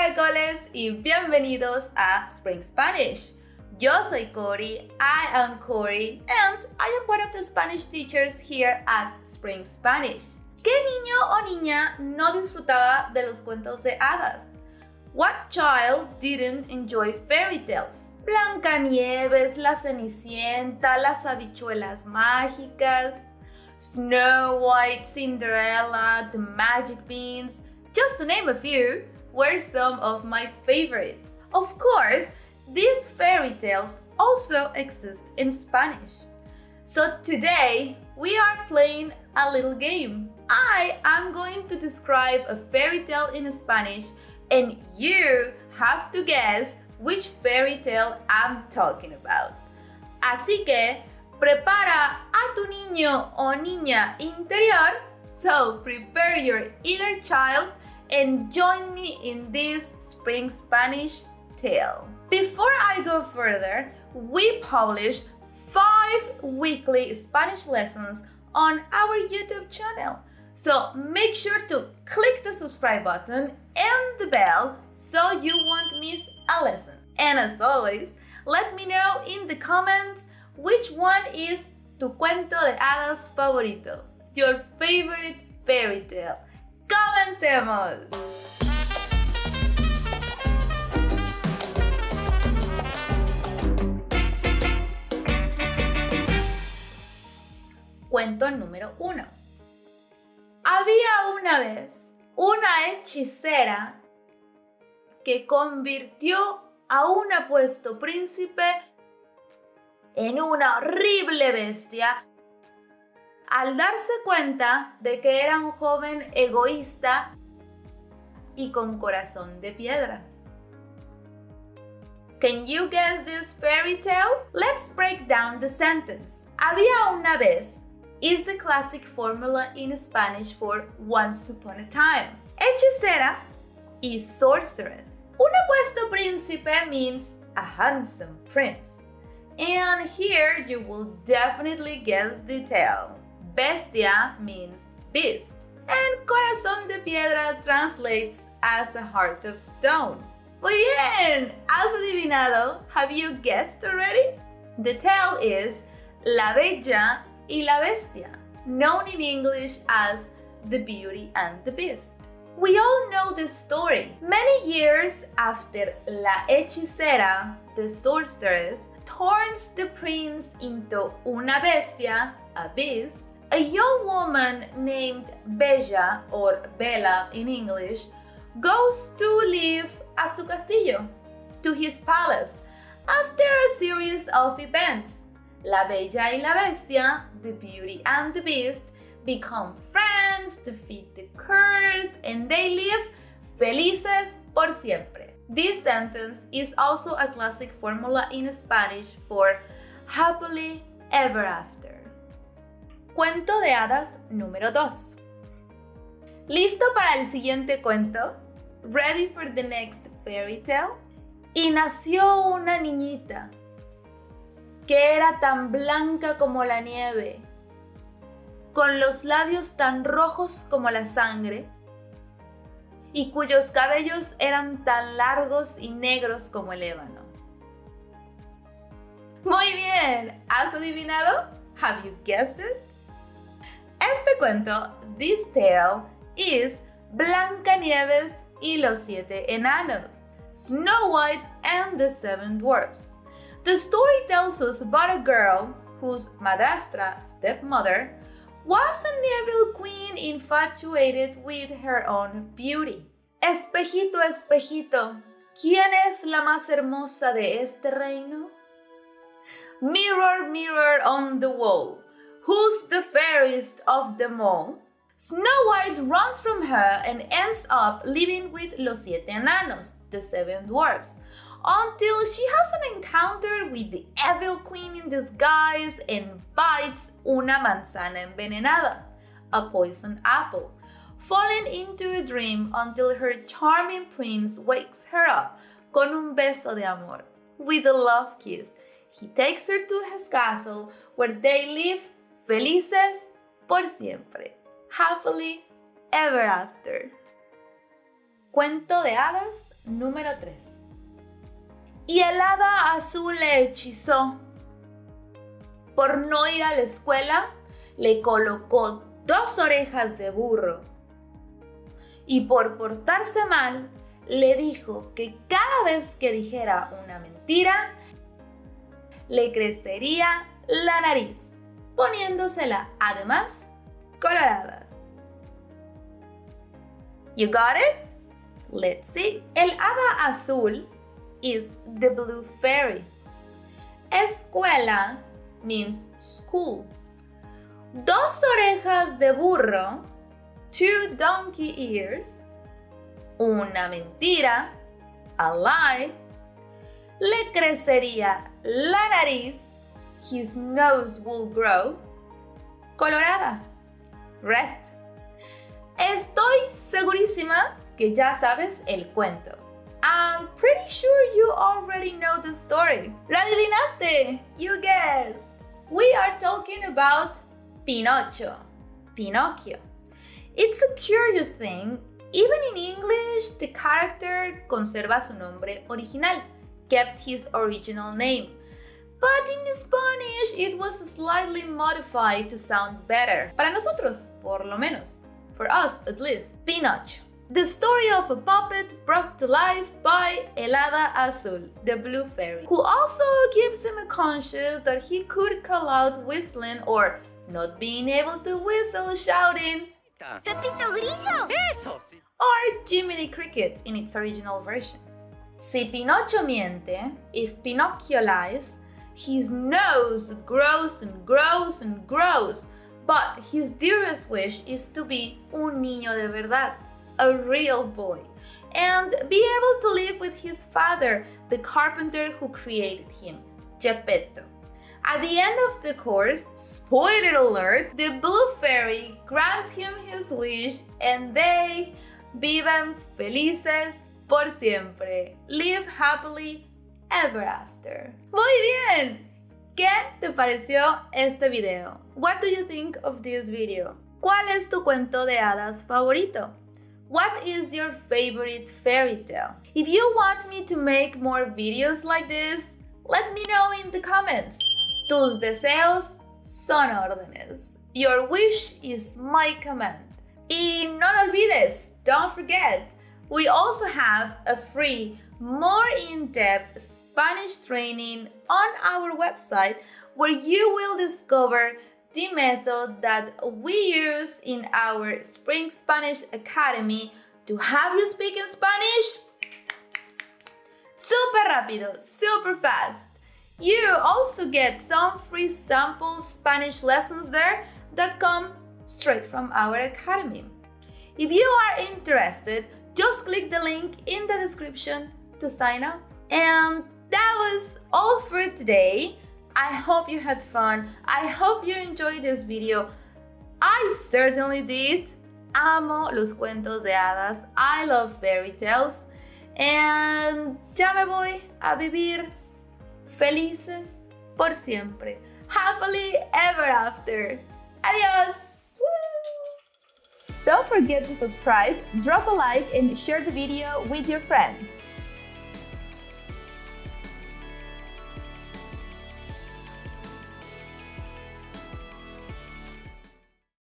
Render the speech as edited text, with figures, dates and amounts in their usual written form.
caracoles y bienvenidos a Spring Spanish. Yo soy Cory, I am Cory, and I am one of the Spanish teachers here at Spring Spanish. ¿Qué niño o niña no disfrutaba de los cuentos de hadas? What child didn't enjoy fairy tales? Blancanieves, la Cenicienta, las habichuelas mágicas, Snow White, Cinderella, the Magic Beans, just to name a few, were some of my favorites. Of course, these fairy tales also exist in Spanish. So today, we are playing a little game. I am going to describe a fairy tale in Spanish, and you have to guess which fairy tale I'm talking about. Así que, prepara a tu niño o niña interior, so prepare your inner child and join me in this Spring Spanish tale. Before I go further, we publish 5 weekly Spanish lessons on our YouTube channel. So make sure to click the subscribe button and the bell so you won't miss a lesson. And as always, let me know in the comments which one is tu cuento de hadas favorito, your favorite fairy tale. ¡Comencemos! Cuento número 1. Había una vez una hechicera que convirtió a un apuesto príncipe en una horrible bestia al darse cuenta de que era un joven egoísta y con corazón de piedra. Can you guess this fairy tale? Let's break down the sentence. Había una vez is the classic formula in Spanish for once upon a time. Hechicera y sorceress. Un apuesto príncipe means a handsome prince. And here you will definitely guess the tale. Bestia means beast. And corazón de piedra translates as a heart of stone. Muy bien! ¿Has adivinado? Have you guessed already? The tale is La Bella y la Bestia, known in English as The Beauty and the Beast. We all know the story. Many years after La Hechicera, the sorceress, turns the prince into una bestia, a beast, a young woman named Bella, or Bella in English, goes to live a su castillo, to his palace, after a series of events. La Bella y la Bestia, the Beauty and the Beast, become friends, defeat the curse, and they live felices por siempre. This sentence is also a classic formula in Spanish for happily ever after. Cuento de hadas número 2. ¿Listo para el siguiente cuento? Ready for the next fairy tale? Y nació una niñita que era tan blanca como la nieve, con los labios tan rojos como la sangre, y cuyos cabellos eran tan largos y negros como el ébano. Muy bien, ¿has adivinado? Have you guessed it? Este cuento, this tale, is Blancanieves y los 7 enanos, Snow White and the 7 dwarfs. The story tells us about a girl whose madrastra, stepmother, was an evil queen infatuated with her own beauty. Espejito, espejito, ¿quién es la más hermosa de este reino? Mirror, mirror on the wall, who's the fairest of them all? Snow White runs from her and ends up living with los 7 enanos, the 7 dwarfs, until she has an encounter with the evil queen in disguise and bites una manzana envenenada, a poison apple, falling into a dream until her charming prince wakes her up con un beso de amor, with a love kiss. He takes her to his castle where they live felices por siempre, happily ever after. Cuento de hadas número 3. Y el hada azul le hechizó. Por no ir a la escuela, le colocó 2 orejas de burro. Y por portarse mal, le dijo que cada vez que dijera una mentira, le crecería la nariz, poniéndosela además colorada. You got it? Let's see. El hada azul is the blue fairy. Escuela means school. 2 orejas de burro, 2 donkey ears, una mentira, a lie, le crecería la nariz, his nose will grow, colorada, red. Estoy segurísima que ya sabes el cuento. I'm pretty sure you already know the story. ¡Lo adivinaste! You guessed! We are talking about Pinocho. Pinocchio. It's a curious thing. Even in English, the character conserva su nombre original, kept his original name. But in Spanish, it was slightly modified to sound better. Para nosotros, por lo menos. For us, at least. Pinocho. The story of a puppet brought to life by El Hada Azul, the blue fairy, who also gives him a conscience that he could call out whistling or not being able to whistle shouting ¡Pepito Grillo! ¡Eso sí! or Jiminy Cricket in its original version. Si Pinocho miente, if Pinocchio lies, his nose grows and grows and grows, but his dearest wish is to be un niño de verdad, a real boy, and be able to live with his father, the carpenter who created him, Geppetto. At the end of the course, spoiler alert, the blue fairy grants him his wish and they viven felices por siempre. Live happily ever after. Muy bien! ¿Qué te pareció este video? What do you think of this video? ¿Cuál es tu cuento de hadas favorito? What is your favorite fairy tale? If you want me to make more videos like this, let me know in the comments. Tus deseos son órdenes. Your wish is my command. Y no lo olvides, don't forget, we also have a free, more in-depth Spanish training on our website where you will discover the method that we use in our Spring Spanish Academy to have you speak in Spanish super rápido, super fast. You also get some free sample Spanish lessons there that come straight from our academy. If you are interested, just click the link in the description to sign up. And that was all for today. I hope you had fun. I hope you enjoyed this video. I certainly did. Amo los cuentos de hadas. I love fairy tales. And ya me voy a vivir felices por siempre. Happily ever after. Adios! Woo! Don't forget to subscribe, drop a like, and share the video with your friends.